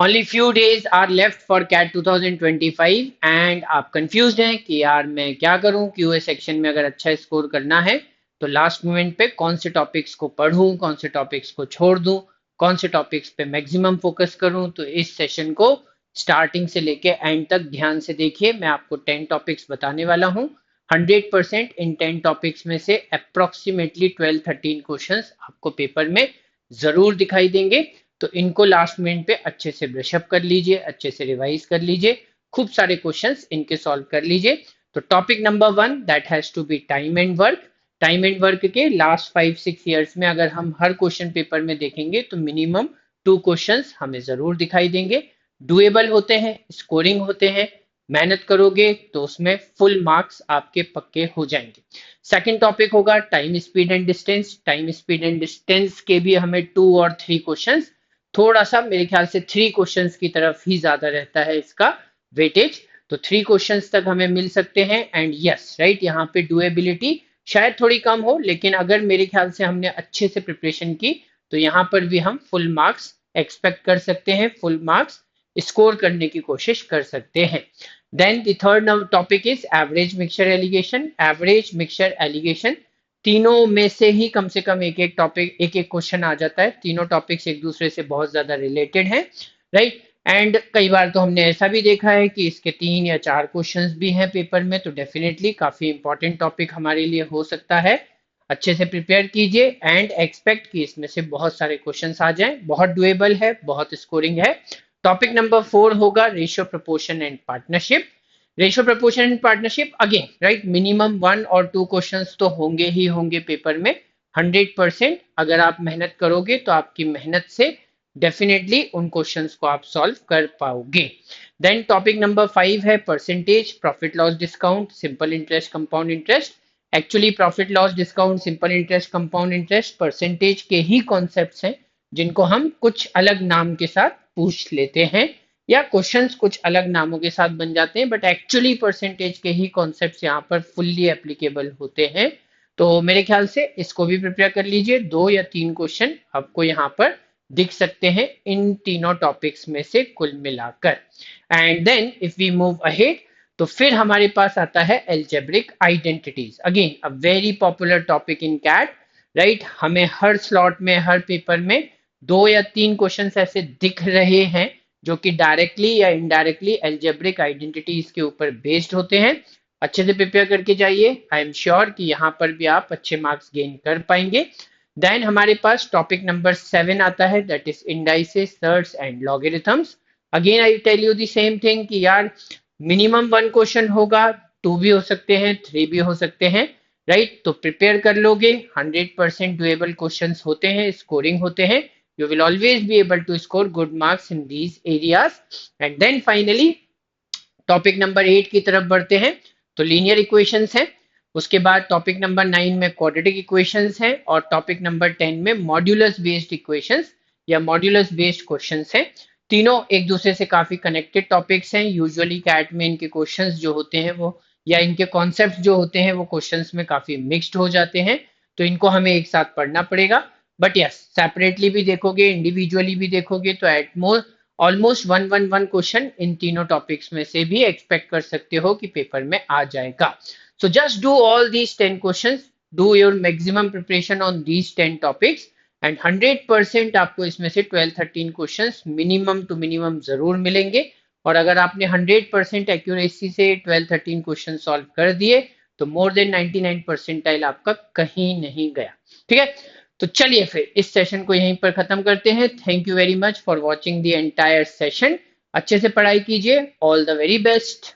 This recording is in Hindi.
Only few days are left for CAT 2025 and आप कंफ्यूज हैं कि यार मैं क्या करूं क्यूए सेक्शन में अगर अच्छा स्कोर करना है तो लास्ट मोमेंट पे कौन से टॉपिक्स को पढूं, कौन से टॉपिक्स को छोड़ दूं, कौन से टॉपिक्स पे मैक्सिमम फोकस करूं। तो इस सेशन को स्टार्टिंग से लेके एंड तक ध्यान से देखिए। मैं आपको 10 टॉपिक्स बताने वाला हूं। 100% इन 10 टॉपिक्स में से अप्रोक्सीमेटली 12-13 क्वेश्चंस आपको पेपर में जरूर दिखाई देंगे। तो इनको लास्ट मिनट पे अच्छे से ब्रशअप कर लीजिए, अच्छे से रिवाइज कर लीजिए, खूब सारे क्वेश्चंस इनके सॉल्व कर लीजिए। तो topic number 1 that has to be time and work. Time and work के लास्ट 5-6 ईयर्स में अगर हम हर क्वेश्चन पेपर में देखेंगे तो मिनिमम 2 क्वेश्चंस हमें जरूर दिखाई देंगे। डुएबल होते हैं, स्कोरिंग होते हैं, मेहनत करोगे तो उसमें फुल मार्क्स आपके पक्के हो जाएंगे। सेकंड टॉपिक होगा time speed and distance. Time speed and distance के भी हमें 2 और 3 क्वेश्चंस, थोड़ा सा मेरे ख्याल से 3 क्वेश्चंस की तरफ ही ज्यादा रहता है इसका वेटेज। तो 3 क्वेश्चंस तक हमें मिल सकते हैं। एंड यस राइट, यहाँ पे डुएबिलिटी शायद थोड़ी कम हो, लेकिन अगर मेरे ख्याल से हमने अच्छे से प्रिपरेशन की तो यहाँ पर भी हम फुल मार्क्स एक्सपेक्ट कर सकते हैं, फुल मार्क्स स्कोर करने की कोशिश कर सकते हैं। Then the third topic is average mixture alligation. Average mixture alligation तीनों में से ही कम से कम एक एक टॉपिक, एक एक क्वेश्चन आ जाता है। तीनों टॉपिक्स एक दूसरे से बहुत ज्यादा रिलेटेड हैं, राइट। एंड कई बार तो हमने ऐसा भी देखा है कि इसके 3 या 4 क्वेश्चंस भी हैं पेपर में। तो डेफिनेटली काफी इंपॉर्टेंट टॉपिक हमारे लिए हो सकता है। अच्छे से प्रिपेयर कीजिए एंड एक्सपेक्ट कि इसमें से बहुत सारे क्वेश्चंस आ जाएं। बहुत डुएबल है, बहुत स्कोरिंग है। टॉपिक नंबर 4 होगा ratio proportion and partnership. Ratio proportion and partnership again right, minimum 1 और 2 क्वेश्चंस तो होंगे ही होंगे पेपर में। 100% अगर आप मेहनत करोगे तो आपकी मेहनत से डेफिनेटली उन क्वेश्चंस को आप सॉल्व कर पाओगे। देन टॉपिक नंबर 5 है percentage, profit loss discount, simple interest, compound interest. Actually profit loss discount, simple interest, compound interest percentage के ही कॉन्सेप्ट्स हैं जिनको हम कुछ अलग नाम के साथ पूछ लेते हैं या क्वेश्चंस कुछ अलग नामों के साथ बन जाते हैं, बट एक्चुअली परसेंटेज के ही कॉन्सेप्ट्स यहाँ पर फुल्ली एप्लीकेबल होते हैं। तो मेरे ख्याल से इसको भी प्रिपेयर कर लीजिए। 2 या 3 क्वेश्चन आपको यहाँ पर दिख सकते हैं इन तीनों टॉपिक्स में से कुल मिलाकर। And then if we move ahead तो फिर हमारे पास आता है algebraic identities. Again a very popular topic in CAT, right. हमें हर स्लॉट में, हर पेपर में 2 या 3 क्वेश्चंस ऐसे दिख रहे हैं जो कि डायरेक्टली या इनडायरेक्टली एल्जेब्रिक आइडेंटिटीज के ऊपर बेस्ड होते हैं। अच्छे से प्रिपेयर करके जाइए, आई एम श्योर कि यहाँ पर भी आप अच्छे मार्क्स गेन कर पाएंगे। देन हमारे पास टॉपिक नंबर 7 आता है that is indices, surds and logarithms. Again I tell you the same thing कि यार मिनिमम 1 क्वेश्चन होगा, 2 भी हो सकते हैं, 3 भी हो सकते हैं, राइट। तो प्रिपेयर कर लोगे, 100% डुएबल क्वेश्चंस होते हैं, स्कोरिंग होते हैं। You will always be able to score good marks in these areas. And then finally topic number 8 की तरफ बढ़ते हैं तो लीनियर इक्वेशंस हैं। उसके बाद टॉपिक नंबर 9 में क्वाड्रेटिक इक्वेशंस हैं और टॉपिक नंबर 10 में मॉड्यूलस बेस्ड इक्वेशंस या मॉड्यूलस बेस्ड क्वेश्चंस हैं। तीनों एक दूसरे से काफी कनेक्टेड टॉपिक्स हैं। यूजुअली कैट में इनके क्वेश्चंस जो होते हैं वो, या इनके कॉन्सेप्ट जो होते हैं वो क्वेश्चंस में काफी मिक्स्ड हो जाते हैं, तो इनको हमें एक साथ पढ़ना पड़ेगा। बट यस, सेपरेटली भी देखोगे, इंडिविजुअली भी देखोगे तो at most almost 1-1-1 question in तीनों टॉपिक्स में से भी एक्सपेक्ट कर सकते हो कि पेपर में आ जाएगा। So just do all these 10 questions, do your maximum preparation on these 10 topics and 100% आपको इसमें से 12-13 क्वेश्चंस मिनिमम टू मिनिमम जरूर मिलेंगे। और अगर आपने 100% एक्यूरेसी से 12-13 क्वेश्चन सॉल्व कर दिए तो मोर देन 99 परसेंटाइल आपका कहीं नहीं गया। ठीक है, तो चलिए फिर इस सेशन को यहीं पर खत्म करते हैं। Thank you very much for watching the entire session. अच्छे से पढ़ाई कीजिए, ऑल द वेरी बेस्ट।